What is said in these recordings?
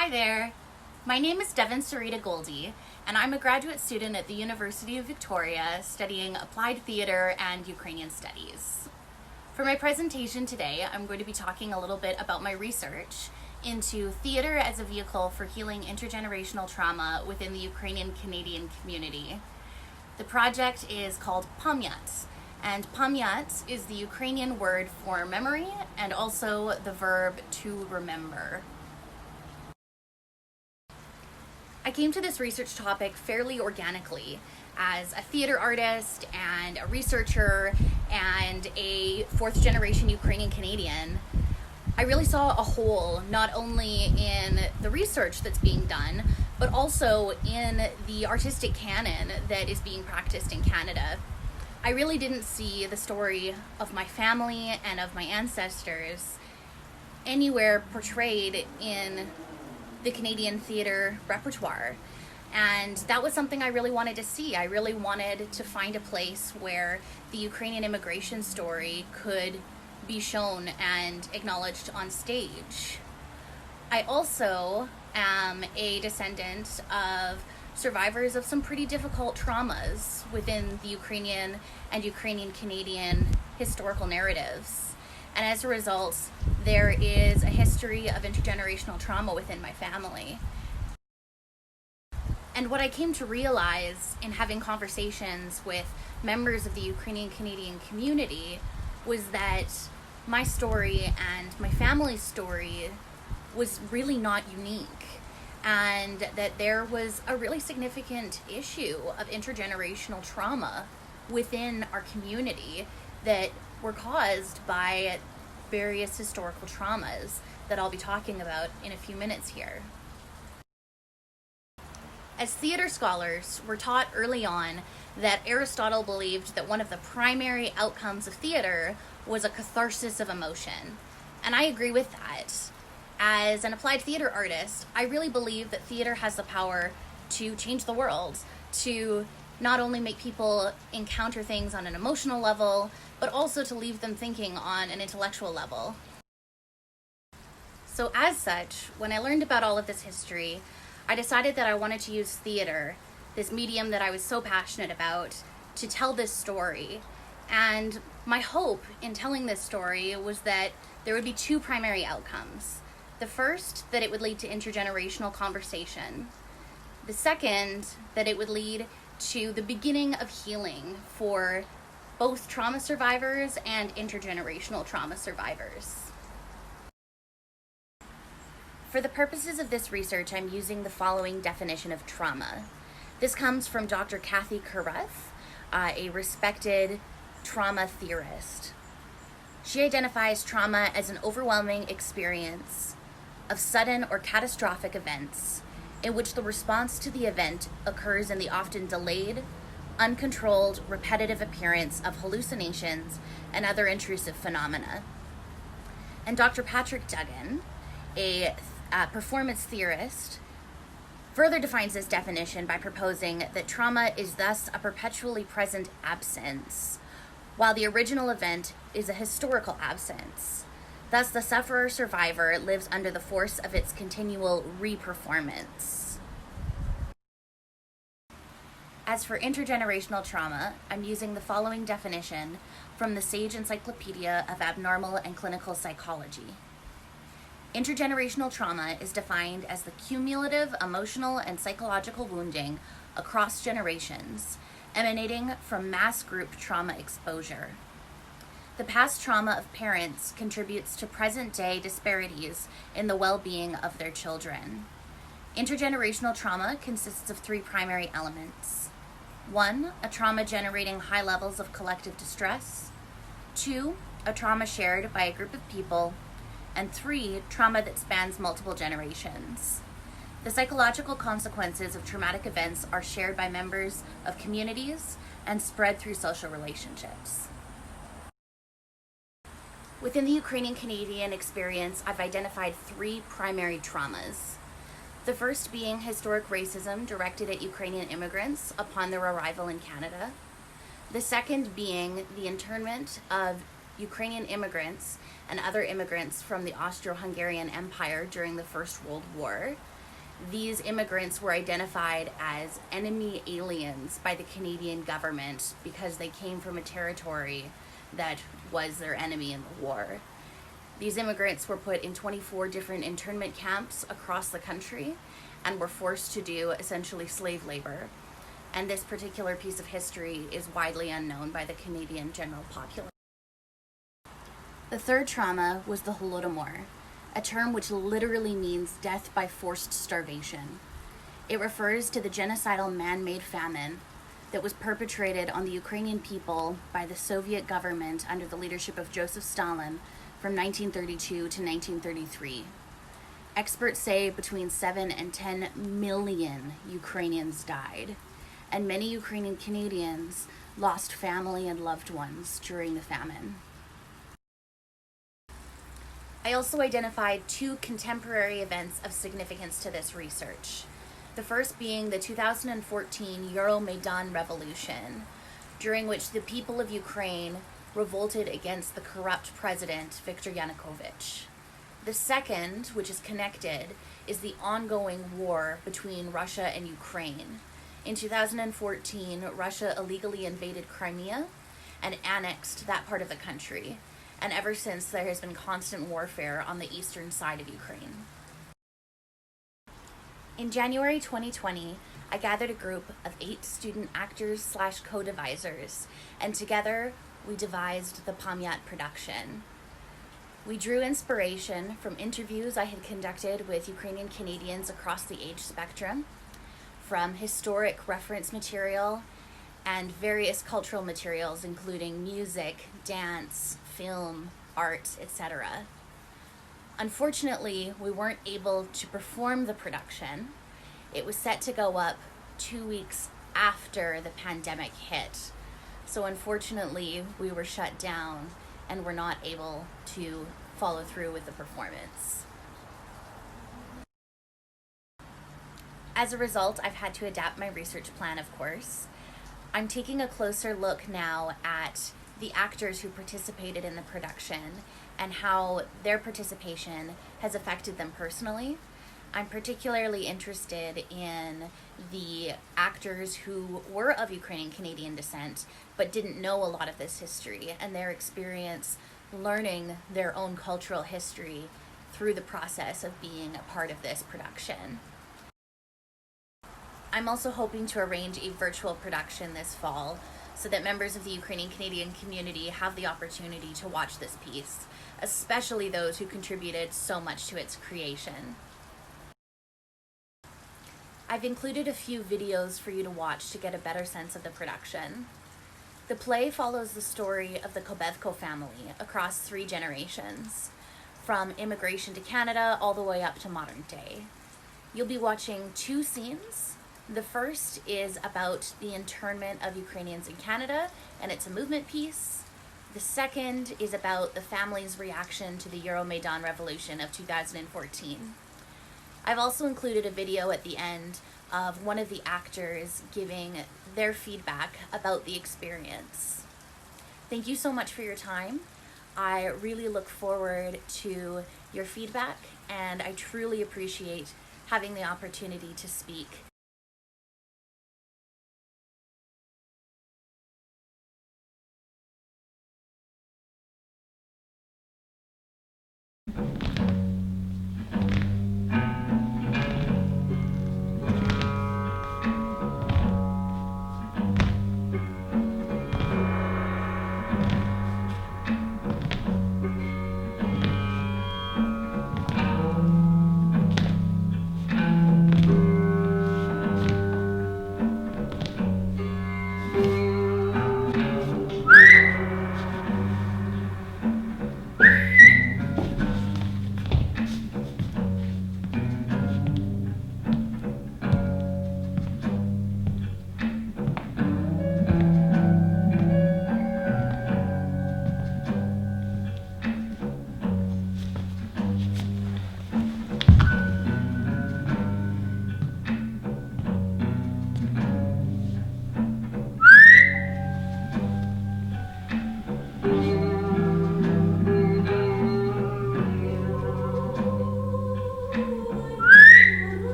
Hi there, my name is Devon Goldie, and I'm a graduate student at the University of Victoria studying applied theater and Ukrainian studies. For my presentation today, I'm going to be talking a little bit about my research into theater as a vehicle for healing intergenerational trauma within the Ukrainian Canadian community. The project is called Pam'yat, and Pam'yat is the Ukrainian word for memory and also the verb to remember. I came to this research topic fairly organically as a theater artist and a researcher and a fourth generation Ukrainian Canadian. I really saw a hole not only in the research that's being done, but also in the artistic canon that is being practiced in Canada. I really didn't see the story of my family and of my ancestors anywhere portrayed in the Canadian theater repertoire. And that was something I really wanted to see. I really wanted to find a place where the Ukrainian immigration story could be shown and acknowledged on stage. I also am a descendant of survivors of some pretty difficult traumas within the Ukrainian and Ukrainian Canadian historical narratives. And as a result, there is a history of intergenerational trauma within my family. And what I came to realize in having conversations with members of the Ukrainian Canadian community was that my story and my family's story was really not unique, and that there was a really significant issue of intergenerational trauma within our community that were caused by various historical traumas that I'll be talking about in a few minutes here. As theater scholars, we're taught early on that Aristotle believed that one of the primary outcomes of theater was a catharsis of emotion. And I agree with that. As an applied theater artist, I really believe that theater has the power to change the world, to not only make people encounter things on an emotional level, but also to leave them thinking on an intellectual level. So as such, when I learned about all of this history, I decided that I wanted to use theater, this medium that I was so passionate about, to tell this story. And my hope in telling this story was that there would be two primary outcomes. The first, that it would lead to intergenerational conversation. The second, that it would lead to the beginning of healing for both trauma survivors and intergenerational trauma survivors. For the purposes of this research, I'm using the following definition of trauma. This comes from Dr. Kathy Carruth, a respected trauma theorist. She identifies trauma as an overwhelming experience of sudden or catastrophic events in which the response to the event occurs in the often delayed, uncontrolled, repetitive appearance of hallucinations and other intrusive phenomena. And Dr. Patrick Duggan, a performance theorist, further defines this definition by proposing that trauma is thus a perpetually present absence, while the original event is a historical absence. Thus, the sufferer-survivor lives under the force of its continual re-performance. As for intergenerational trauma, I'm using the following definition from the Sage Encyclopedia of Abnormal and Clinical Psychology. Intergenerational trauma is defined as the cumulative emotional and psychological wounding across generations, emanating from mass group trauma exposure. The past trauma of parents contributes to present-day disparities in the well-being of their children. Intergenerational trauma consists of three primary elements. 1, a trauma generating high levels of collective distress. 2, a trauma shared by a group of people. And 3, trauma that spans multiple generations. The psychological consequences of traumatic events are shared by members of communities and spread through social relationships. Within the Ukrainian Canadian experience, I've identified 3 primary traumas. The first being historic racism directed at Ukrainian immigrants upon their arrival in Canada. The second being the internment of Ukrainian immigrants and other immigrants from the Austro-Hungarian Empire during the First World War. These immigrants were identified as enemy aliens by the Canadian government because they came from a territory that was their enemy in the war. These immigrants were put in 24 different internment camps across the country and were forced to do essentially slave labor. And this particular piece of history is widely unknown by the Canadian general population. The third trauma was the Holodomor, a term which literally means death by forced starvation. It refers to the genocidal man-made famine that was perpetrated on the Ukrainian people by the Soviet government under the leadership of Joseph Stalin from 1932 to 1933. Experts say between 7 and 10 million Ukrainians died, and many Ukrainian Canadians lost family and loved ones during the famine. I also identified 2 contemporary events of significance to this research. The first being the 2014 Euromaidan Revolution, during which the people of Ukraine revolted against the corrupt president, Viktor Yanukovych. The second, which is connected, is the ongoing war between Russia and Ukraine. In 2014, Russia illegally invaded Crimea and annexed that part of the country. And ever since, there has been constant warfare on the eastern side of Ukraine. In January 2020, I gathered a group of 8 student actors / co-devisers, and together we devised the Pam'yat production. We drew inspiration from interviews I had conducted with Ukrainian Canadians across the age spectrum, from historic reference material and various cultural materials including music, dance, film, art, etc. Unfortunately, we weren't able to perform the production. It was set to go up 2 weeks after the pandemic hit. So unfortunately, we were shut down and were not able to follow through with the performance. As a result, I've had to adapt my research plan, of course. I'm taking a closer look now at the actors who participated in the production and how their participation has affected them personally. I'm particularly interested in the actors who were of Ukrainian Canadian descent but didn't know a lot of this history and their experience learning their own cultural history through the process of being a part of this production. I'm also hoping to arrange a virtual production this fall so that members of the Ukrainian Canadian community have the opportunity to watch this piece, especially those who contributed so much to its creation. I've included a few videos for you to watch to get a better sense of the production. The play follows the story of the Kobevko family across 3 generations, from immigration to Canada all the way up to modern day. You'll be watching 2 scenes. The first is about the internment of Ukrainians in Canada, and it's a movement piece. The second is about the family's reaction to the Euromaidan Revolution of 2014. I've also included a video at the end of one of the actors giving their feedback about the experience. Thank you so much for your time. I really look forward to your feedback, and I truly appreciate having the opportunity to speak.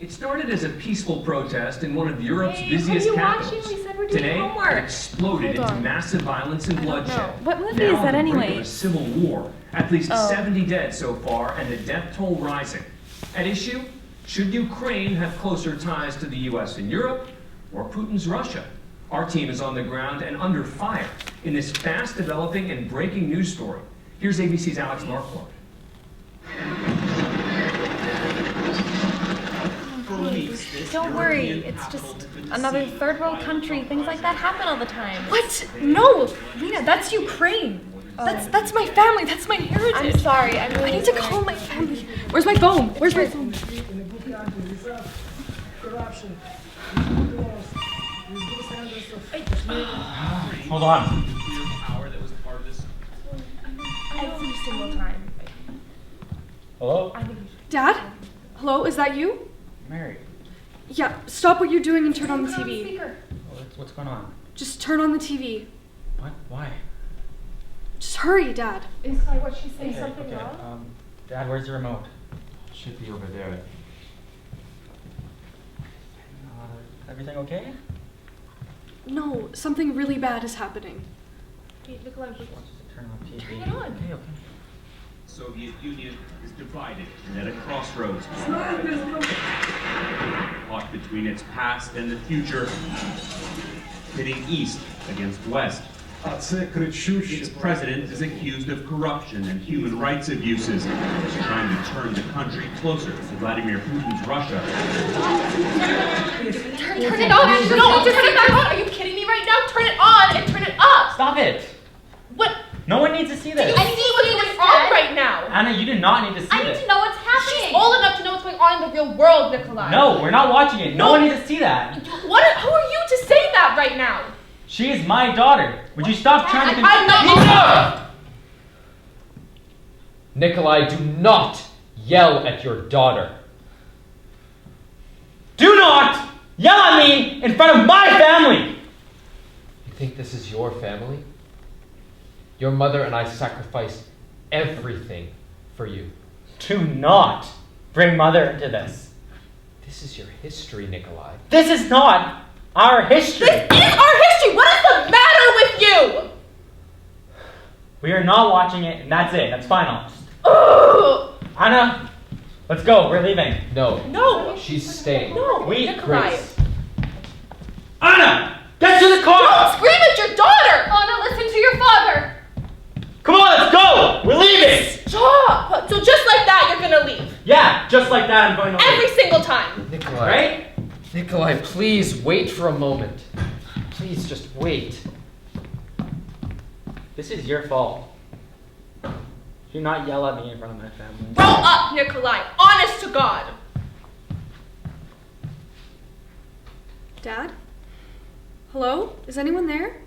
It started as a peaceful protest in one of Europe's busiest capitals. Today, it exploded into massive violence and bloodshed. What movie is that anyway? A civil war. At least 70 dead so far, and the death toll rising. At issue, should Ukraine have closer ties to the US and Europe, or Putin's Russia? Our team is on the ground and under fire in this fast-developing and breaking news story. Here's ABC's Alex Marquardt. Don't worry, it's just another third world country. Things like that happen all the time. What? No, Lena, that's Ukraine. That's my family. That's my heritage. I'm sorry. I need to call my family. Where's my phone? Where's my phone? Hold on. Every single time. Hello? Dad? Hello, is that you? Mary. Yeah, stop what you're doing and turn on the TV. What's going on? Just turn on the TV. What? Why? Just hurry, Dad. Is what she's saying something wrong? Dad, where's the remote? Should be over there. Everything okay? No, something really bad is happening. Hey, Nikolai, Turn on TV. turn it on. Okay. Soviet Union is divided and at a crossroads. Caught between its past and the future, pitting East against West. Its president is accused of corruption and human rights abuses, trying to turn the country closer to Vladimir Putin's Russia. Turn it on! No, just turn it back on! Are you kidding me right now? Turn it on and turn it up! Stop it! What? No one needs to see this. I see what's going on right now! Anna, you do not need to see I this. need to know what's happening! She's old enough to know what's going on in the real world, Nikolai! No, we're not watching it. No one needs to see that. Who are you to say that right now? She is my daughter. Would you stop trying to I'm not old enough! Nikolai, do not yell at your daughter. Do not yell at me in front of my family! You think this is your family? Your mother and I sacrificed everything for you. Do not bring mother into this. This is your history, Nikolai. This is not our history. This is our history! What is the matter with you? We are not watching it, and that's it. That's final. Ugh. Anna, let's go. We're leaving. No. No! She's staying. No, We- Nikolai. Grace. Anna, get to the car. Don't scream at your daughter! Anna, listen to your father! Come on, let's go. We're leaving. Stop! So just like that, you're gonna leave. Yeah, just like that, I'm going to Every leave. single time. Nikolai. Right? Nikolai, please wait for a moment. Please just wait. This is your fault. Do not yell at me in front of my family. Grow up, Nikolai. Honest to God. Dad? Hello? Is anyone there?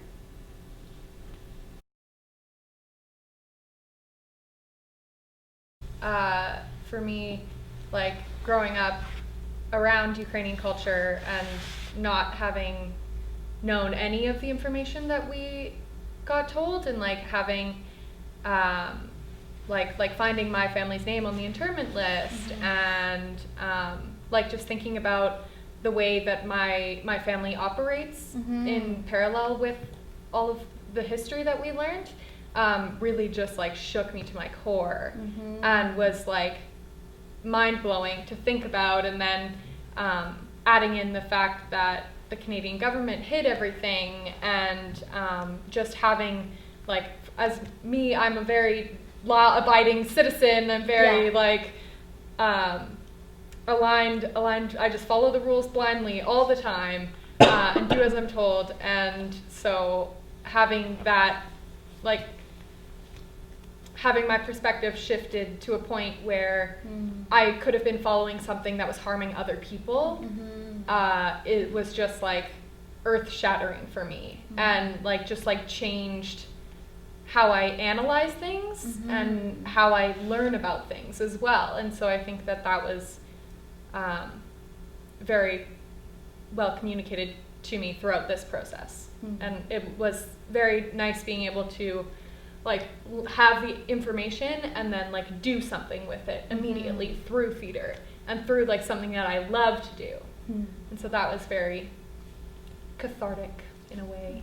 For me, like growing up around Ukrainian culture and not having known any of the information that we got told, and like having like finding my family's name on the internment list, and like just thinking about the way that my family operates in parallel with all of the history that we learned, really just like shook me to my core, and was like mind-blowing to think about. And then adding in the fact that the Canadian government hid everything, and just having, like, as me, I'm a very law-abiding citizen. I'm very aligned. I just follow the rules blindly all the time, and do as I'm told. And so having that, like, having my perspective shifted to a point where I could have been following something that was harming other people, it was just like earth-shattering for me, and like just like changed how I analyze things and how I learn about things as well. And so I think that was very well communicated to me throughout this process, and it was very nice being able to like have the information and then like do something with it immediately through theater, and through like something that I love to do. And so that was very cathartic in a way.